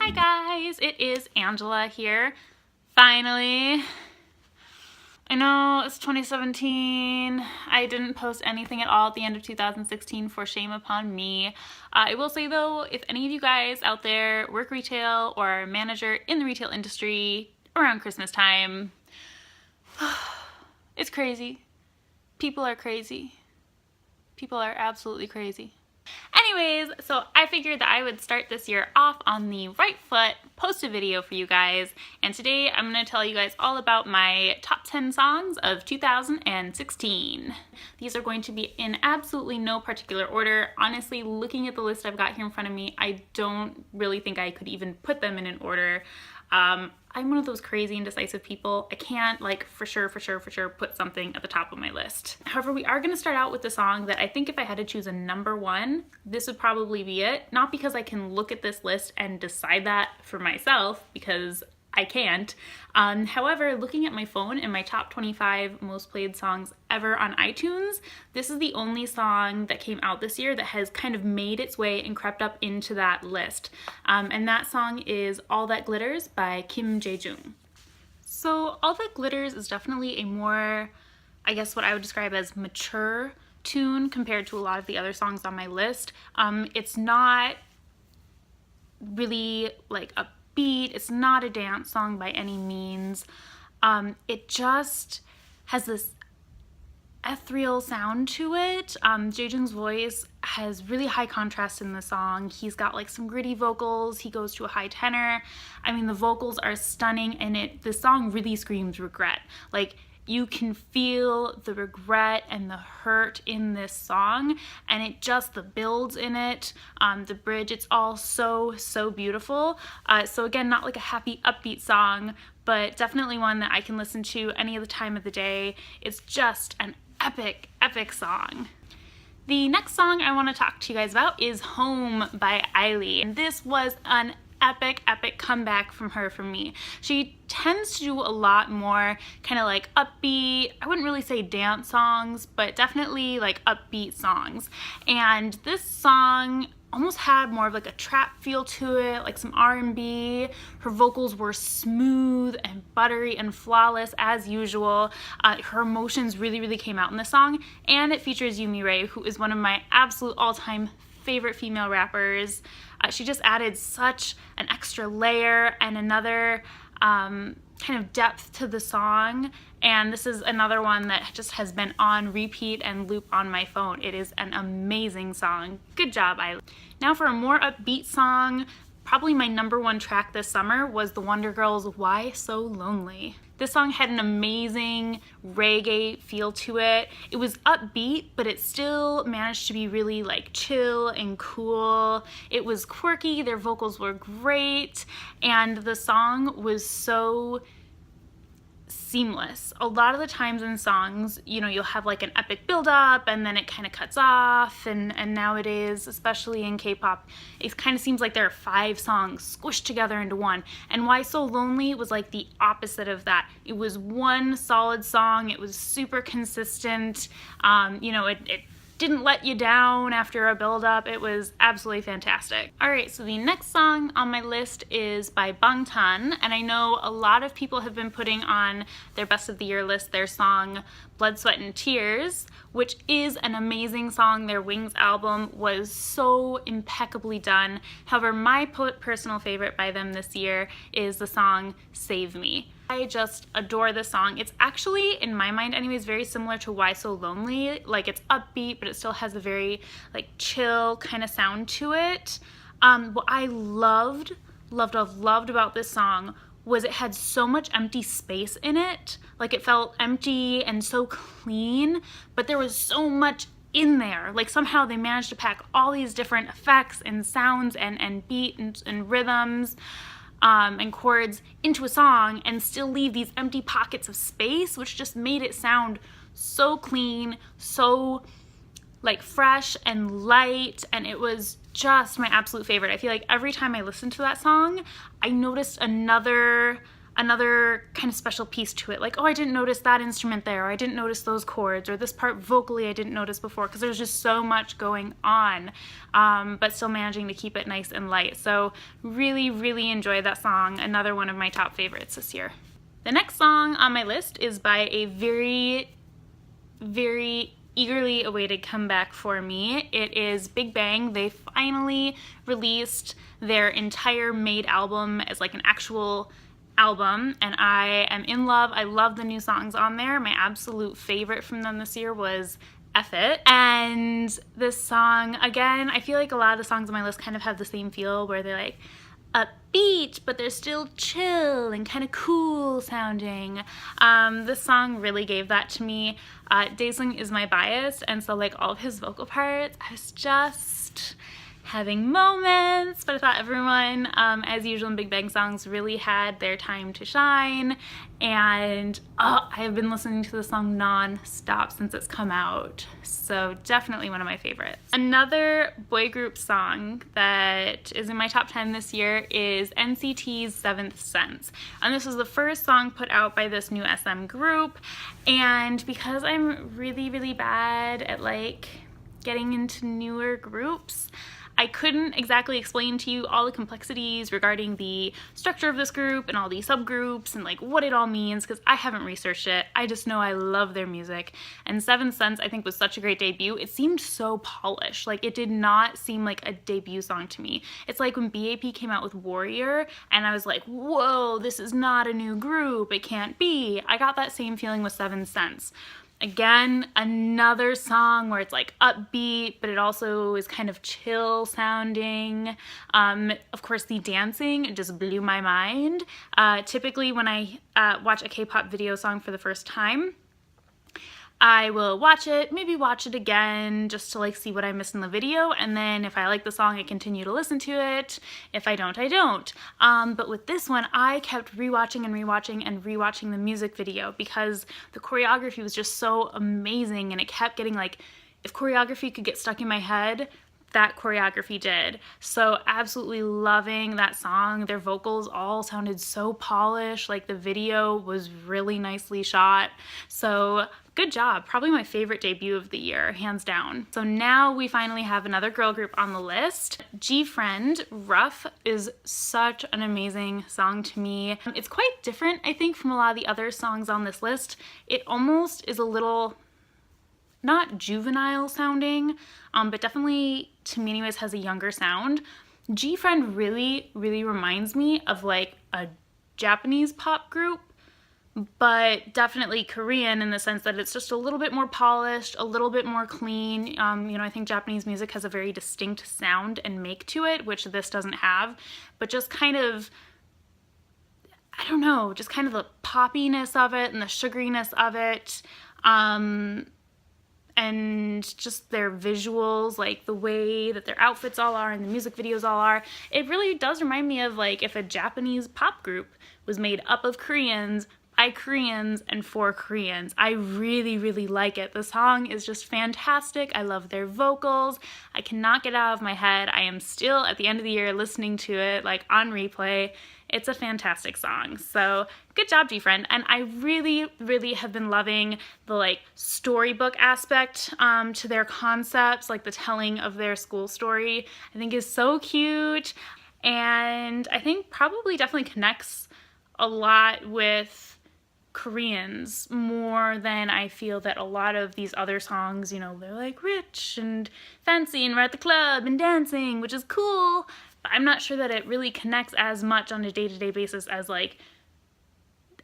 Hi guys, it is Angela here. Finally. I know it's 2017. I didn't post anything at all at the end of 2016 for shame upon me. I will say though, if any of you guys out there work retail or are a manager in the retail industry around Christmas time, it's crazy. People are crazy. People are absolutely crazy. Anyways, so I figured that I would start this year off on the right foot, post a video for you guys, and today I'm going to tell you guys all about my top 10 songs of 2016. These are going to be in absolutely no particular order. Honestly, looking at the list I've got here in front of me, I don't really think I could even put them in an order. I'm one of those crazy indecisive people. I can't for sure put something at the top of my list. However, we are going to start out with the song that I think if I had to choose a number one, this would probably be it. Not because I can look at this list and decide that for myself, because I can't. However, looking at my phone and my top 25 most played songs ever on iTunes, this is the only song that came out this year that has kind of made its way and crept up into that list. And that song is All That Glitters by Kim Jae-jung. So All That Glitters is definitely a more, I guess what I would describe as mature tune compared to a lot of the other songs on my list. It's not really like a beat. It's not a dance song by any means. It just has this ethereal sound to it. Jae-jung's voice has really high contrast in the song. He's got like some gritty vocals. He goes to a high tenor. I mean, the vocals are stunning, and the song really screams regret. Like, you can feel the regret and the hurt in this song, and the builds in it, the bridge, it's all so beautiful. So again, not like a happy upbeat song, but definitely one that I can listen to any other time of the day. It's just an epic song. The next song I want to talk to you guys about is Home by Eileen. And this was an epic comeback from her for me. She tends to do a lot more kind of like upbeat, I wouldn't really say dance songs, but definitely like upbeat songs. And this song almost had more of like a trap feel to it, like some R&B. Her vocals were smooth and buttery and flawless as usual. Her emotions really came out in the song, and it features Yumi Ray, who is one of my absolute all-time favorite female rappers. She just added such an extra layer and another kind of depth to the song, and this is another one that just has been on repeat and loop on my phone. It is an amazing song. Good job, Eileen. Now for a more upbeat song, probably my number one track this summer was the Wonder Girls' Why So Lonely. This song had an amazing reggae feel to it. It was upbeat, but it still managed to be really like chill and cool. It was quirky, their vocals were great, and the song was so seamless. A lot of the times in songs, you know, you'll have like an epic build-up and then it kind of cuts off, and nowadays, especially in K-pop, it kind of seems like there are 5 songs squished together into one. And Why So Lonely was like the opposite of that. It was one solid song. It was super consistent. You know, it didn't let you down after a build-up. It was absolutely fantastic. Alright, so the next song on my list is by Bangtan, and I know a lot of people have been putting on their best of the year list their song Blood, Sweat, and Tears, which is an amazing song. Their Wings album was so impeccably done. However, my personal favorite by them this year is the song Save Me. I just adore this song. It's actually, in my mind anyways, very similar to Why So Lonely. Like, it's upbeat, but it still has a very like chill kind of sound to it. What I loved about this song was it had so much empty space in it. Like, it felt empty and so clean, but there was so much in there. Like, somehow they managed to pack all these different effects and sounds and beat and rhythms and chords into a song and still leave these empty pockets of space, which just made it sound so clean, so like fresh and light, and it was just my absolute favorite. I feel like every time I listened to that song, I noticed another another kind of special piece to it. Like, oh, I didn't notice that instrument there, or I didn't notice those chords, or this part vocally I didn't notice before, because there's just so much going on, but still managing to keep it nice and light. So really, really enjoyed that song. Another one of my top favorites this year. The next song on my list is by a very, very eagerly awaited comeback for me. It is Big Bang. They finally released their entire Made album as like an actual album, and I am in love. I love the new songs on there. My absolute favorite from them this year was F It. And this song, again, I feel like a lot of the songs on my list kind of have the same feel, where they're like upbeat, but they're still chill and kind of cool sounding. This song really gave that to me. Daisling is my bias, and so like all of his vocal parts, I was just having moments, but I thought everyone, as usual in Big Bang songs, really had their time to shine, and I have been listening to the song non-stop since it's come out, so definitely one of my favorites. Another boy group song that is in my top 10 this year is NCT's Seventh Sense, and this was the first song put out by this new SM group, and because I'm really, really bad at like getting into newer groups, I couldn't exactly explain to you all the complexities regarding the structure of this group and all these subgroups and like what it all means, because I haven't researched it. I just know I love their music, and Seventh Sense I think was such a great debut. It seemed so polished. Like, it did not seem like a debut song to me. It's like when BAP came out with Warrior and I was like, whoa, this is not a new group, it can't be. I got that same feeling with Seventh Sense. Again, another song where it's like upbeat, but it also is kind of chill sounding. Of course, the dancing just blew my mind. Typically when I watch a K-pop video song for the first time, I will watch it, maybe watch it again just to like see what I missed in the video, and then if I like the song I continue to listen to it. If I don't, I don't. But with this one I kept rewatching and rewatching and rewatching the music video because the choreography was just so amazing, and it kept getting like, if choreography could get stuck in my head, that choreography did. So absolutely loving that song. Their vocals all sounded so polished, like the video was really nicely shot. So good job. Probably my favorite debut of the year, hands down. So now we finally have another girl group on the list. G-Friend, Rough is such an amazing song to me. It's quite different, I think, from a lot of the other songs on this list. It almost is a little, not juvenile sounding, but definitely, to me anyways, has a younger sound. G-Friend really, really reminds me of like a Japanese pop group, but definitely Korean in the sense that it's just a little bit more polished, a little bit more clean. You know, I think Japanese music has a very distinct sound and make to it, which this doesn't have, but just kind of, I don't know, just kind of the poppiness of it and the sugariness of it. And just their visuals, like the way that their outfits all are and the music videos all are. It really does remind me of like if a Japanese pop group was made up of Koreans, by Koreans, and for Koreans. I really, really like it. The song is just fantastic. I love their vocals. I cannot get out of my head. I am still at the end of the year listening to it like on replay. It's a fantastic song. So good job, G-Friend. And I really, really have been loving the like storybook aspect to their concepts, like the telling of their school story. I think is so cute. And I think probably definitely connects a lot with Koreans more than I feel that a lot of these other songs, you know, they're like rich and fancy and we're at the club and dancing, which is cool. I'm not sure that it really connects as much on a day-to-day basis as like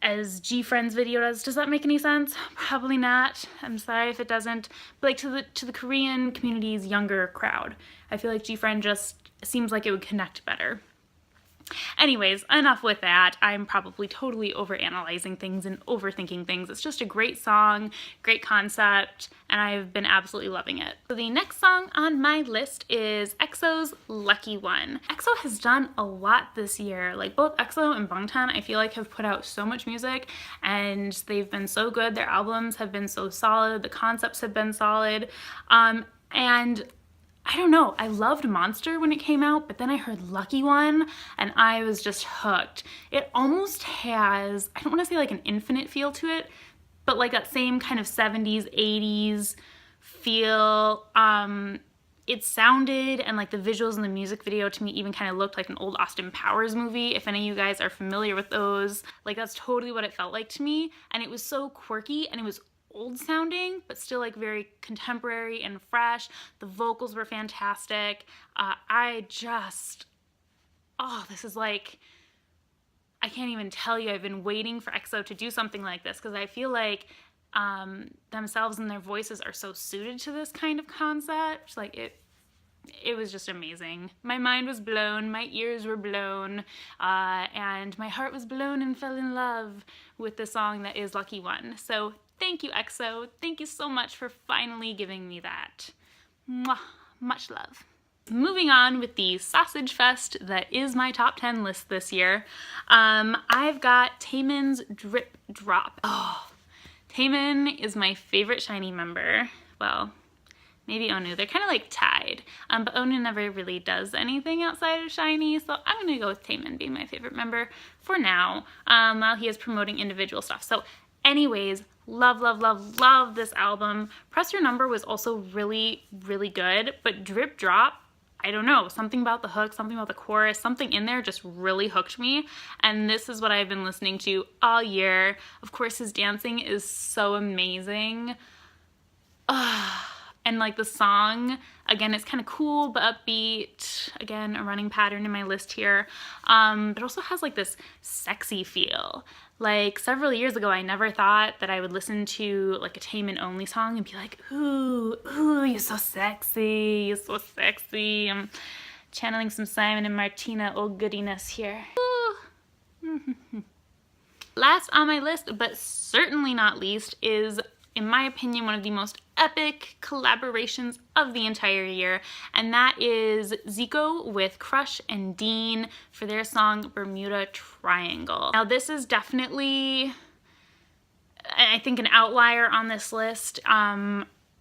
as G-Friend's video does. Does that make any sense? Probably not. I'm sorry if it doesn't. But like to the Korean community's younger crowd, I feel like G-Friend just seems like it would connect better. Anyways, enough with that. I'm probably totally overanalyzing things and overthinking things. It's just a great song, great concept, and I've been absolutely loving it. So the next song on my list is EXO's Lucky One. EXO has done a lot this year. Like both EXO and Bangtan, I feel like have put out so much music and they've been so good. Their albums have been so solid. The concepts have been solid. And I don't know, I loved Monster when it came out, but then I heard Lucky One and I was just hooked. It almost has, I don't want to say like an Infinite feel to it, but like that same kind of 70s, 80s feel. It sounded, and like the visuals in the music video to me even kind of looked like an old Austin Powers movie. If any of you guys are familiar with those, like that's totally what it felt like to me. And it was so quirky and it was old sounding, but still like very contemporary and fresh. The vocals were fantastic. This is like, I can't even tell you, I've been waiting for EXO to do something like this because I feel like themselves and their voices are so suited to this kind of concept. Like it was just amazing. My mind was blown, my ears were blown, and my heart was blown and fell in love with the song that is Lucky One. So thank you, EXO. Thank you so much for finally giving me that. Mwah. Much love. Moving on with the sausage fest that is my top 10 list this year, I've got Taemin's Drip Drop. Oh, Taemin is my favorite SHINee member. Well, maybe Onu. They're kind of like tied, but Onu never really does anything outside of SHINee, so I'm gonna go with Taemin being my favorite member for now, while he is promoting individual stuff. So anyways, love, love, love, love this album. Press Your Number was also really, really good, but Drip Drop, I don't know, something about the hook, something about the chorus, something in there just really hooked me, and this is what I've been listening to all year. Of course, his dancing is so amazing. And like the song, again, it's kind of cool but upbeat. Again, a running pattern in my list here. But it also has like this sexy feel. Like several years ago, I never thought that I would listen to like a Taemin only song and be like, ooh, ooh, you're so sexy, you're so sexy. I'm channeling some Simon and Martina old goodiness here. Last on my list, but certainly not least, is, in my opinion, one of the most epic collaborations of the entire year, and that is Zico with Crush and Dean for their song Bermuda Triangle. Now this is definitely, I think, an outlier on this list.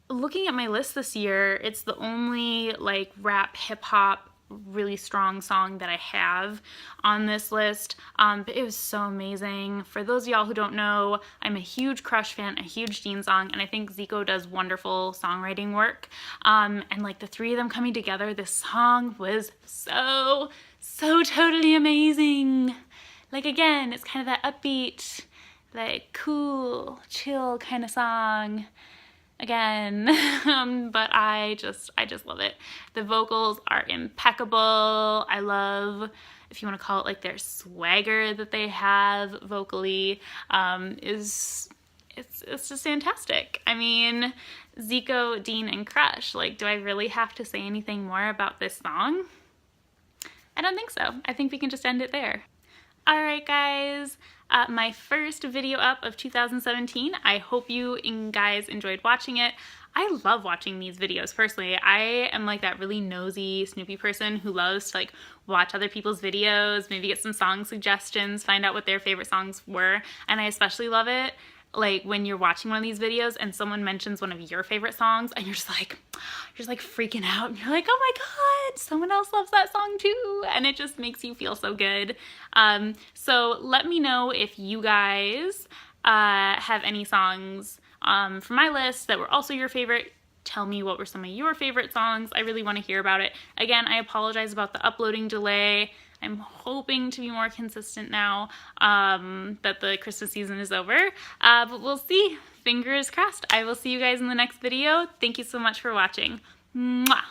Looking at my list this year, it's the only like rap hip hop really strong song that I have on this list, but it was so amazing. For those of y'all who don't know, I'm a huge Crush fan, a huge Dean song, and I think Zico does wonderful songwriting work, and like the three of them coming together, this song was so totally amazing. Like again, it's kind of that upbeat, like cool, chill kind of song. Again, but I just love it. The vocals are impeccable. I love, if you want to call it like their swagger that they have vocally, it's just fantastic. I mean, Zico, Dean, and Crush, like, do I really have to say anything more about this song? I don't think so. I think we can just end it there. Alright guys, my first video up of 2017. I hope you guys enjoyed watching it. I love watching these videos personally. I am like that really nosy Snoopy person who loves to like watch other people's videos, maybe get some song suggestions, find out what their favorite songs were, and I especially love it like when you're watching one of these videos and someone mentions one of your favorite songs and you're just like freaking out and you're like, oh my god, someone else loves that song too, and it just makes you feel so good. So let me know if you guys have any songs from my list that were also your favorite. Tell me what were some of your favorite songs. I really want to hear about it. Again, I apologize about the uploading delay. I'm hoping to be more consistent now that the Christmas season is over, but we'll see. Fingers crossed. I will see you guys in the next video. Thank you so much for watching. Mwah!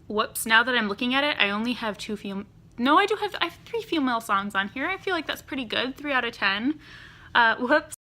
Whoops, now that I'm looking at it, I only have I have 3 female songs on here. I feel like that's pretty good, 3 out of 10. Whoops.